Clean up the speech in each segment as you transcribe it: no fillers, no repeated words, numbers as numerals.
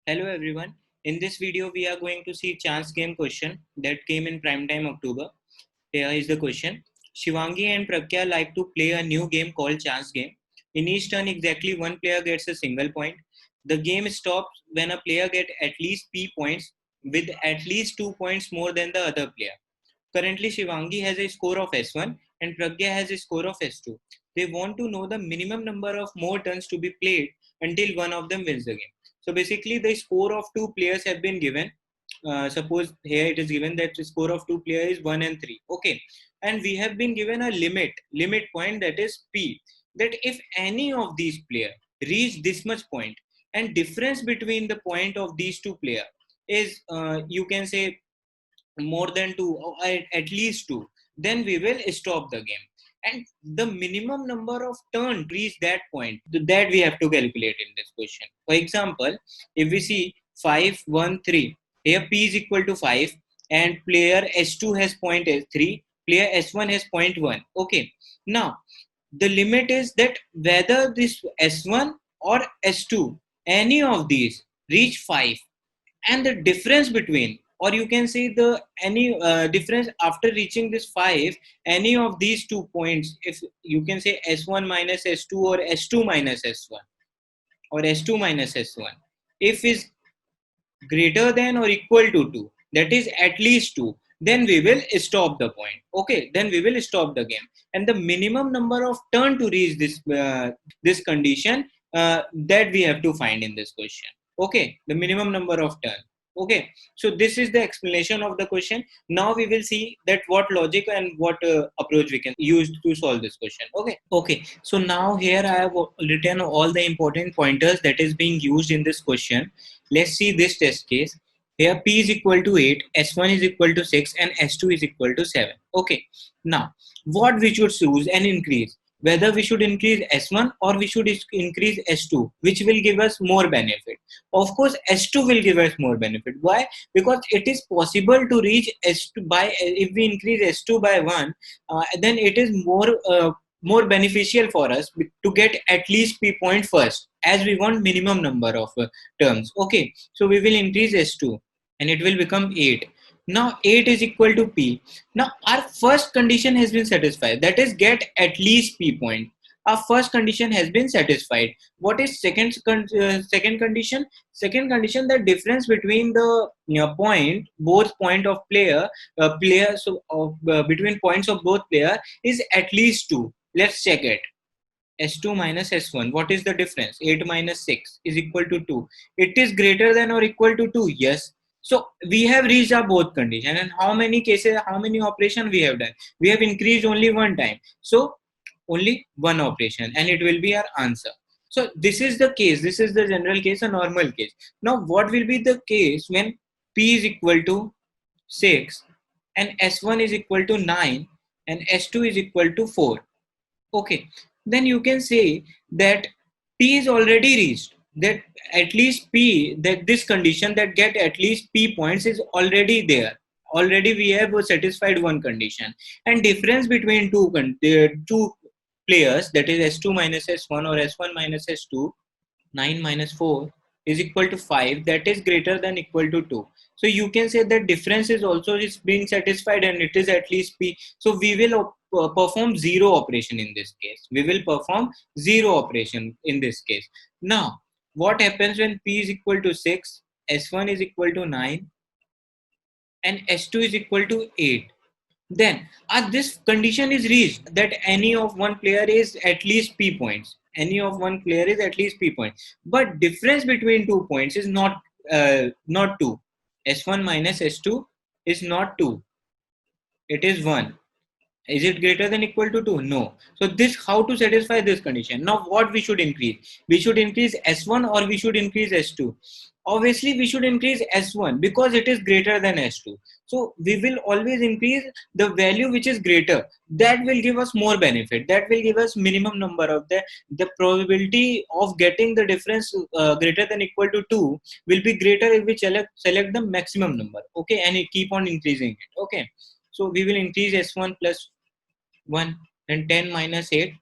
Hello everyone. In this video, we are going to see chance game question that came in primetime October. Here is the question. Shivangi and Pragya like to play a new game called chance game. In each turn, exactly one player gets a single point. The game stops when a player gets at least P points with at least 2 points more than the other player. Currently, Shivangi has a score of S1 and Pragya has a score of S2. They want to know the minimum number of more turns to be played until one of them wins the game. So basically, the score of two players have been given. Suppose here it is given that the score of two players is 1 and 3. Okay, and we have been given a limit point, that is P. That if any of these players reach this much point, and difference between the point of these two players is you can say more than two or at least two, then we will stop the game. And the minimum number of turn reach that point, that we have to calculate in this question. For example, if we see 5 1 3, here P is equal to 5 and player S2 has point 3, player S1 has point 1. Okay, now the limit is that whether this S1 or S2, any of these reach 5, and the difference between, or you can say the any difference after reaching this 5, any of these 2 points, if you can say S1 minus S2 or S2 minus S1 or S2 minus S1, if is greater than or equal to 2, that is at least 2, then we will stop the point. Okay, then we will stop the game. And the minimum number of turn to reach this condition, that we have to find in this question. Okay, the minimum number of turn. Okay, so this is the explanation of the question. Now we will see that what logic and what approach we can use to solve this question. Okay, so now here I have written all the important pointers that is being used in this question. Let's see this test case. Here P is equal to 8, S1 is equal to 6 and S2 is equal to 7. Okay, now what we should choose and increase, whether we should increase S1 or we should increase S2, which will give us more benefit. Of course, S2 will give us more benefit. Why? Because it is possible to reach S2 by, if we increase S2 by 1, then it is more beneficial for us to get at least P point first, as we want minimum number of terms. Okay, so we will increase S2 and it will become 8. Now 8 is equal to P. Now our first condition has been satisfied, that is get at least P point. Our first condition has been satisfied. What is second condition? Second condition, the difference between the point, both point of player, so between points of both player is at least 2. Let's check it. S2 minus S1. What is the difference? 8 minus 6 is equal to 2. It is greater than or equal to 2. Yes. So we have reached our both condition. And how many cases, how many operation we have done? We have increased only one time. So only one operation and it will be our answer. So this is the case. This is the general case, a normal case. Now what will be the case when P is equal to 6 and S1 is equal to 9 and S2 is equal to 4? Okay, then you can say that P is already reached, that at least P, that this condition that get at least P points is already there. Already we have satisfied one condition, and difference between two players, that is S2 minus S1 or S1 minus S2, 9 minus 4 is equal to 5, that is greater than equal to 2. So you can say that difference is also is being satisfied and it is at least P. So we will perform zero operation in this case. We will perform zero operation in this case. Now what happens when P is equal to 6, S1 is equal to 9 and S2 is equal to 8? Then this condition is reached, that any of one player is at least P points. Any of one player is at least P points. But difference between 2 points is not 2. S1 minus S2 is not 2. It is 1. Is it greater than equal to 2? No. So this, how to satisfy this condition? Now what we should increase? We should increase S1 or we should increase S2? Obviously we should increase S1 because it is greater than S2. So we will always increase the value which is greater. That will give us more benefit. That will give us minimum number of the probability of getting the difference greater than equal to 2 will be greater if we select the maximum number. Okay, and it keep on increasing it. Okay, so we will increase S1 plus 1, then 10 minus 8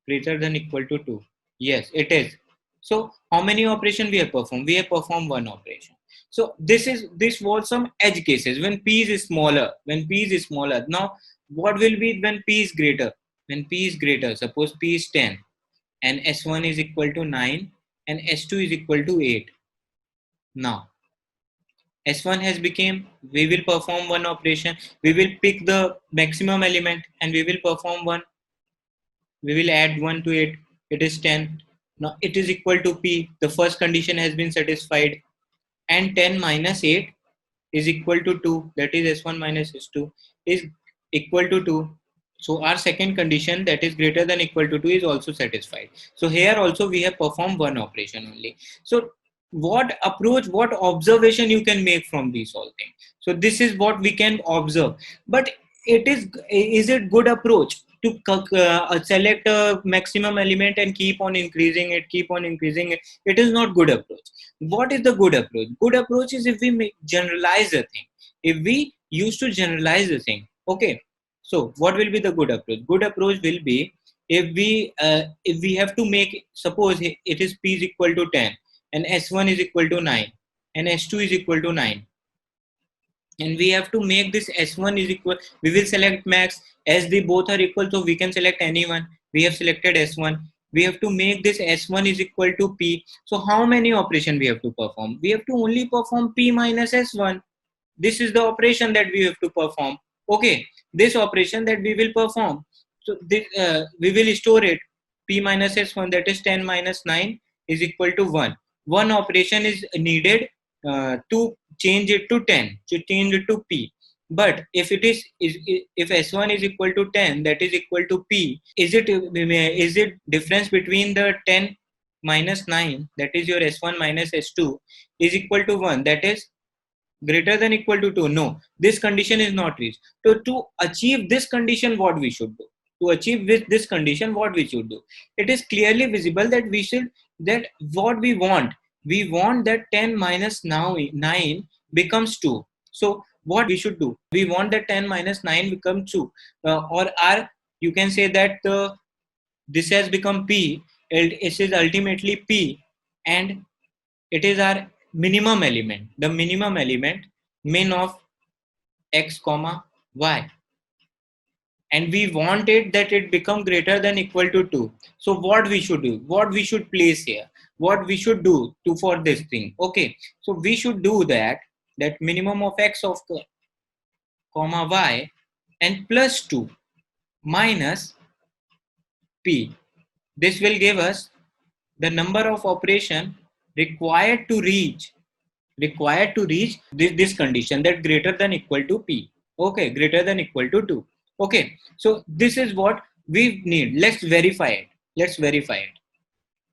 greater than equal to 2. Yes, it is. So how many operation we have performed? We have performed one operation. So this was some edge cases when p is smaller. When p is smaller, now what will be when p is greater? When p is greater, suppose p is 10 and s1 is equal to 9 and s2 is equal to 8. Now s1 has become, we will perform one operation. We will pick the maximum element and we will perform one. We will add 1 to it. It is 10. Now it is equal to p. The first condition has been satisfied. And 10 minus 8 is equal to 2. That is s1 minus s2 is equal to 2. So our second condition, that is greater than equal to 2, is also satisfied. So here also we have performed one operation only. So what approach, what observation you can make from these all things? So this is what we can observe. But is it good approach to select a maximum element and keep on increasing it, It is not good approach. What is the good approach? Good approach is if we generalize the thing. If we used to generalize the thing, okay. So what will be the good approach? Good approach will be if we have to make, suppose it is p is equal to 10 and s1 is equal to 9 and s2 is equal to 9, and we have to make this s1 is equal, we will select max. As they both are equal, so we can select anyone. We have selected s1. We have to make this s1 is equal to p. So how many operation we have to perform? We have to only perform p minus s1. This is the operation that we have to perform. Okay, this operation that we will perform. So this, we will store it. P minus s1, that is 10 minus 9 is equal to 1. One operation is needed to change it to 10, to change it to p. But if it is if s1 is equal to 10, that is equal to p, is it difference between the 10 minus 9, that is your s1 minus s2, is equal to 1, that is greater than equal to 2? No, this condition is not reached. So to achieve this condition, what we should do? To achieve this condition, what we should do? It is clearly visible that we should, that what we want that 10 minus now 9 becomes 2. So what we should do? We want that 10 minus 9 becomes 2, or r, you can say that this has become p, it is ultimately p, and it is our minimum element, the minimum element min of x comma y, and we want it that it become greater than equal to 2. So what we should do, what we should place here, what we should do to for this thing? Okay, so we should do that minimum of x of comma y and plus 2 minus p. This will give us the number of operation required to reach this condition, that greater than equal to p. Okay, greater than equal to 2. Okay, so this is what we need. Let's verify it.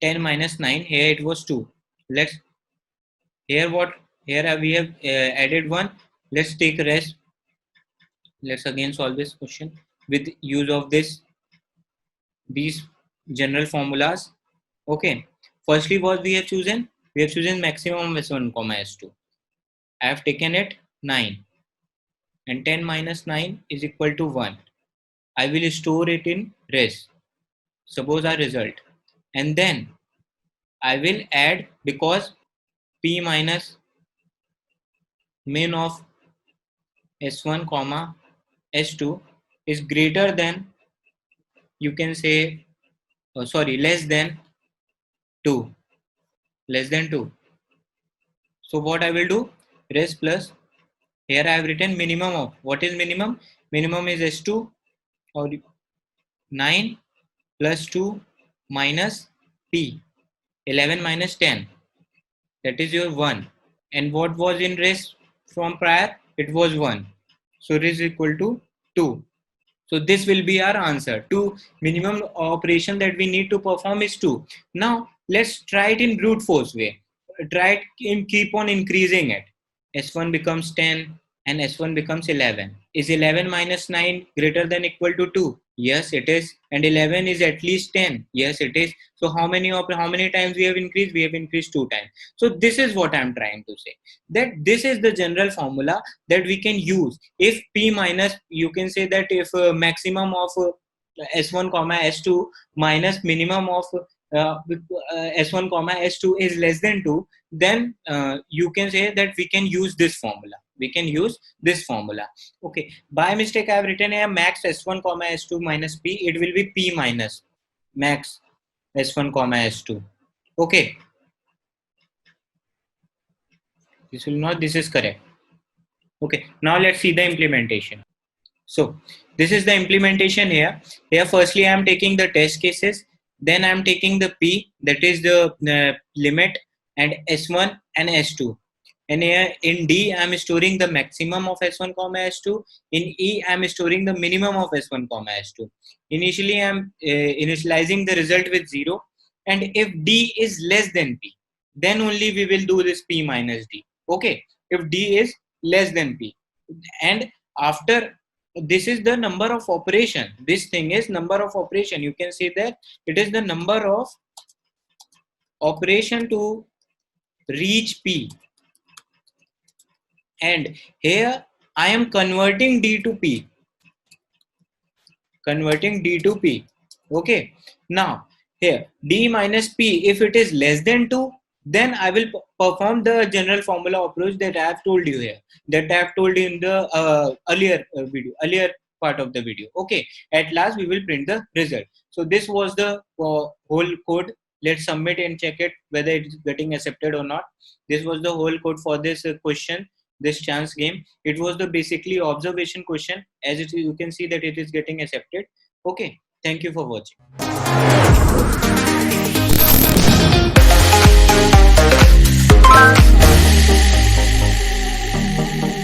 10 minus 9, here it was 2. Let's, here what, here we have added 1. Let's take rest. Let's again solve this question with use of these general formulas. Okay, firstly what we have chosen? We have chosen maximum s1 comma s2. I have taken it 9, and 10 minus 9 is equal to 1. I will store it in res. Suppose our result. And then I will add, because p minus min of s1 comma s2 is greater than, you can say, less than 2. Less than 2. So what I will do? Res plus, here I have written minimum of, what is minimum? Minimum is s2, or 9 plus 2 minus p. 11 minus 10, that is your 1. And what was in res from prior? It was 1. So res is equal to 2. So this will be our answer. To minimum operation that we need to perform is 2. Now let's try it in brute force way. Try it in, keep on increasing it. S1 becomes 10 and S1 becomes 11. Is 11 minus 9 greater than equal to 2? Yes, it is. And 11 is at least 10. Yes, it is. So how many times we have increased? We have increased 2 times. So this is what I'm trying to say. That this is the general formula that we can use. If P minus, you can say that if maximum of S1 comma S2 minus minimum of s1 comma s2 is less than 2, then you can say that we can use this formula. Okay, by mistake I have written a max s1 comma s2 minus p. It will be p minus max s1 comma s2. Okay, this is correct. Okay, now let's see the implementation. So this is the implementation here. Here firstly I am taking the test cases, then I am taking the p, that is the limit, and s1 and s2. And here in D I am storing the maximum of s1 comma s2. In E I am storing the minimum of s1 comma s2. Initially I am initializing the result with 0, and if D is less than p, then only we will do this p minus D. Okay, if D is less than p, and after, this is the number of operation. This thing is number of operation. You can see that it is the number of operation to reach p, and here I am converting D to P. Okay, now here D minus P, if it is less than 2, then I will perform the general formula approach that I have told you here, that I have told you in the earlier part of the video. Okay, at last we will print the result. So this was the whole code. Let's submit and check it whether it is getting accepted or not. This was the whole code for this question, this chance game. It was the basically observation question. As it is, you can see that it is getting accepted. Okay, thank you for watching.